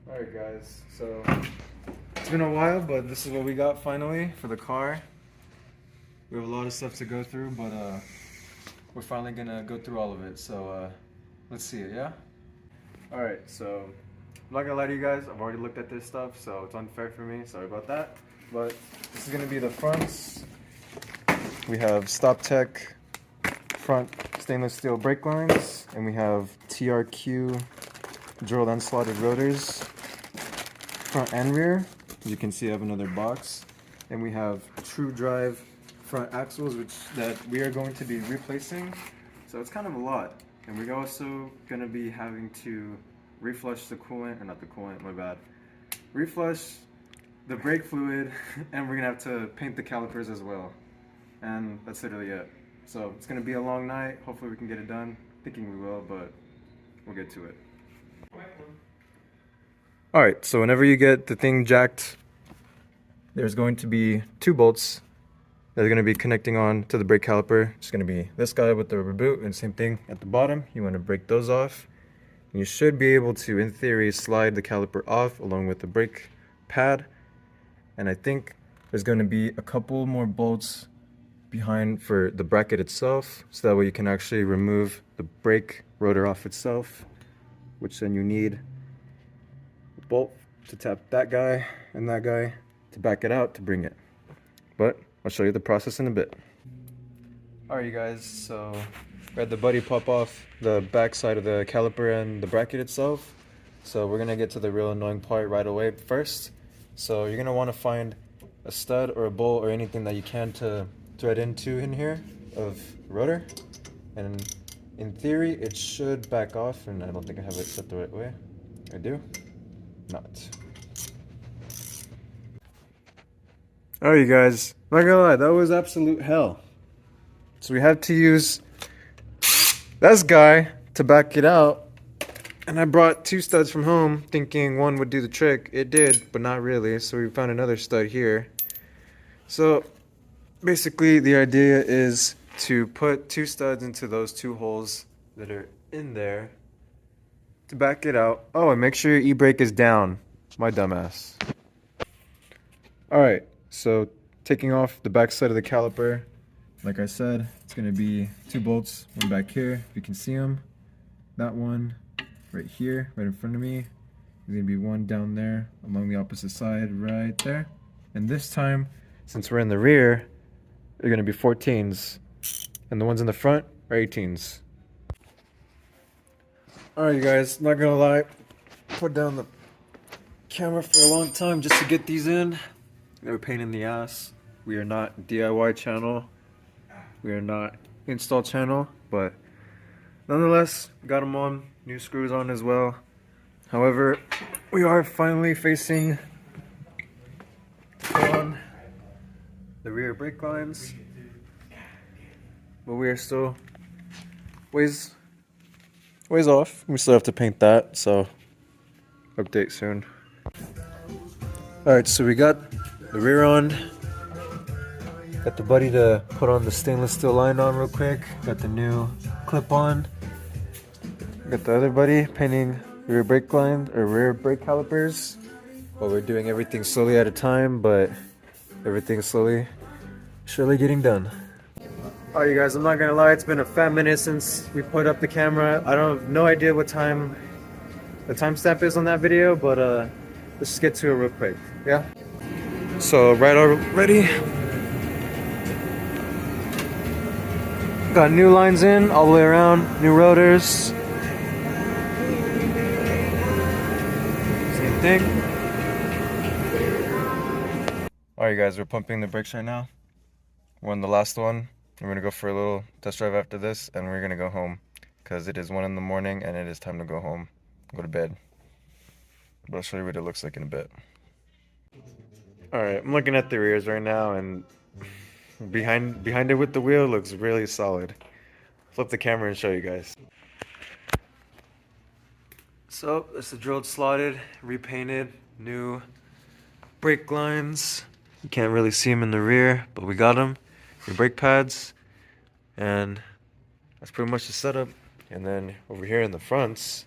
Alright guys, so it's been a while, but this is what we got finally for the car. We have a lot of stuff to go through, but we're finally gonna go through all of it, so let's see it, yeah? Alright, so I'm not gonna lie to you guys, I've already looked at this stuff, so it's unfair for me, sorry about that. But this is gonna be the fronts. We have StopTech front stainless steel brake lines, and we have TRQ drilled and slotted rotors, front and rear. As you can see, I have another box, and we have True Drive front axles, that we are going to be replacing. So it's kind of a lot, and we're also going to be having to reflush the coolant, or not the coolant, my bad. Reflush the brake fluid, and we're gonna have to paint the calipers as well. And that's literally it. So it's gonna be a long night. Hopefully we can get it done. Thinking we will, but we'll get to it. Alright, so whenever you get the thing jacked, there's going to be two bolts that are going to be connecting on to the brake caliper. It's going to be this guy with the rubber boot, and same thing at the bottom. You want to break those off. And you should be able to, in theory, slide the caliper off along with the brake pad. And I think there's going to be a couple more bolts behind for the bracket itself, so that way you can actually remove the brake rotor off itself, which then you need a bolt to tap that guy and that guy to back it out to bring it. But I'll show you the process in a bit. Alright you guys, so we had the buddy pop off the back side of the caliper and the bracket itself. So we're gonna get to the real annoying part right away first. So you're gonna want to find a stud or a bolt or anything that you can to thread into in here of rotor. And in theory it should back off, and I don't think I have it set the right way. I do? Not. Alright you guys, not gonna lie, that was absolute hell. So we had to use this guy to back it out, and I brought two studs from home thinking one would do the trick. It did, but not really, so we found another stud here. So basically the idea is to put two studs into those two holes that are in there to back it out. Oh, and make sure your e-brake is down, my dumbass. Alright, so taking off the back side of the caliper, like I said, it's going to be two bolts, one back here, if you can see them. That one right here, right in front of me. There's going to be one down there along the opposite side right there. And this time, since we're in the rear, they're going to be 14s. And the ones in the front are 18s. Alright you guys, not going to lie, put down the camera for a long time just to get these in. They were a pain in the ass. We are not DIY channel. We are not install channel, but nonetheless, got them on. New screws on as well. However, we are finally facing on the rear brake lines, but we are still ways off. We still have to paint that, so update soon. Alright, so we got the rear on. Got the buddy to put on the stainless steel line on real quick. Got the new clip on. Got the other buddy painting rear brake line or rear brake calipers. Well, we're doing everything slowly at a time, but everything's slowly, surely getting done. Alright you guys, I'm not gonna lie, it's been a fat minute since we put up the camera. I don't have no idea what time the timestamp is on that video, but let's just get to it real quick. Yeah? So right already. Got new lines in all the way around, new rotors. Same thing. Alright guys, we're pumping the brakes right now. We're on the last one. We're gonna go for a little test drive after this, and we're gonna go home because it is 1 in the morning and it is time to go home, go to bed. But I'll show you what it looks like in a bit. Alright, I'm looking at the rears right now, and behind it with the wheel looks really solid. Flip the camera and show you guys. So it's the drilled, slotted, repainted, new brake lines. You can't really see them in the rear, but we got them. Your brake pads, and that's pretty much the setup. And then over here in the fronts,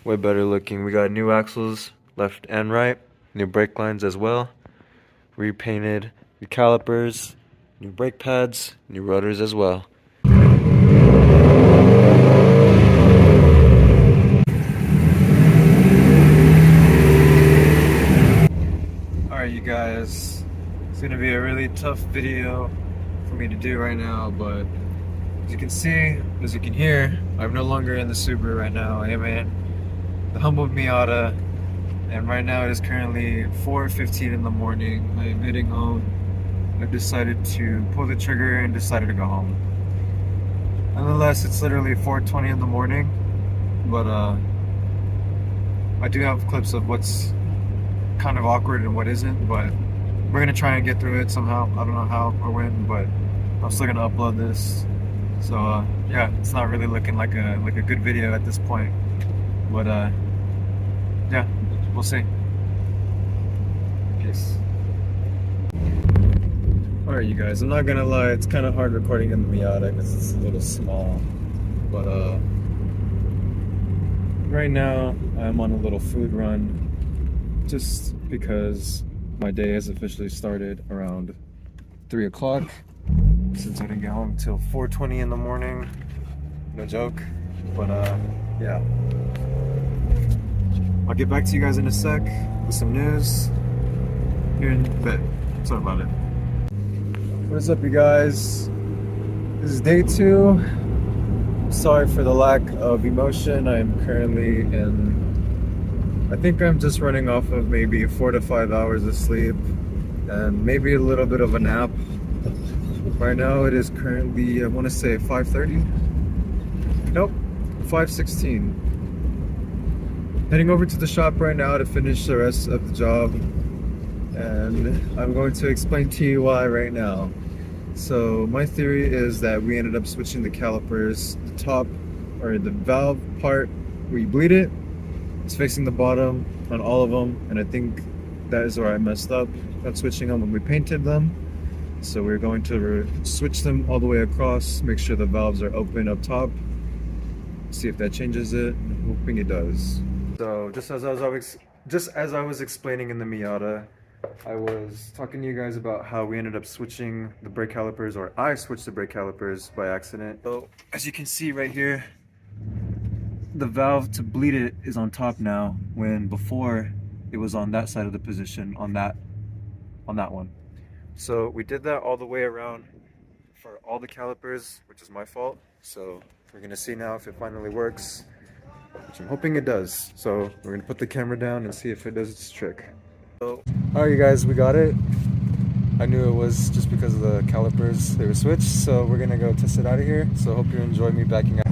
way better looking. We got new axles left and right. New brake lines as well. Repainted the calipers, new brake pads, new rotors as well. Alright you guys, it's gonna be a really tough video for me to do right now, but as you can see, as you can hear, I'm no longer in the Subaru right now. I am in the humble Miata, and right now it is currently 4:15 in the morning. I am heading home. I've decided to pull the trigger and decided to go home. Nonetheless, it's literally 4:20 in the morning, but I do have clips of what's kind of awkward and what isn't, but we're gonna try and get through it somehow. I don't know how or when, but I'm still gonna upload this. So yeah, it's not really looking like a good video at this point, but yeah, we'll see. Peace. Alright you guys, I'm not gonna lie, it's kind of hard recording in the Miata because it's a little small, but right now I'm on a little food run just because my day has officially started around 3 o'clock since I didn't get home till 4:20 in the morning. No joke, but yeah. I'll get back to you guys in a sec with some news here in a bit. Sorry about it. What is up you guys? This is day 2. Sorry for the lack of emotion. I am currently I think I'm just running off of maybe 4 to 5 hours of sleep and maybe a little bit of a nap. Right now it is currently, I want to say 5:30. Nope, 5:16. Heading over to the shop right now to finish the rest of the job, and I'm going to explain to you why right now. So my theory is that we ended up switching the calipers. The top, or the valve part where you bleed it, is facing the bottom on all of them, and I think that is where I messed up. Not switching them when we painted them. So we're going to switch them all the way across, make sure the valves are open up top, see if that changes it. I'm hoping it does. So just as I was explaining in the Miata, I was talking to you guys about how we ended up switching the brake calipers, or I switched the brake calipers by accident. So as you can see right here, the valve to bleed it is on top now, when before it was on that side of the position, on that one. So we did that all the way around for all the calipers, which is my fault. So we're gonna see now if it finally works, which I'm hoping it does. So we're gonna put the camera down and see if it does its trick. So, alright you guys, we got it. I knew it was just because of the calipers, they were switched. So we're gonna go test it out of here. So hope you enjoy me backing out.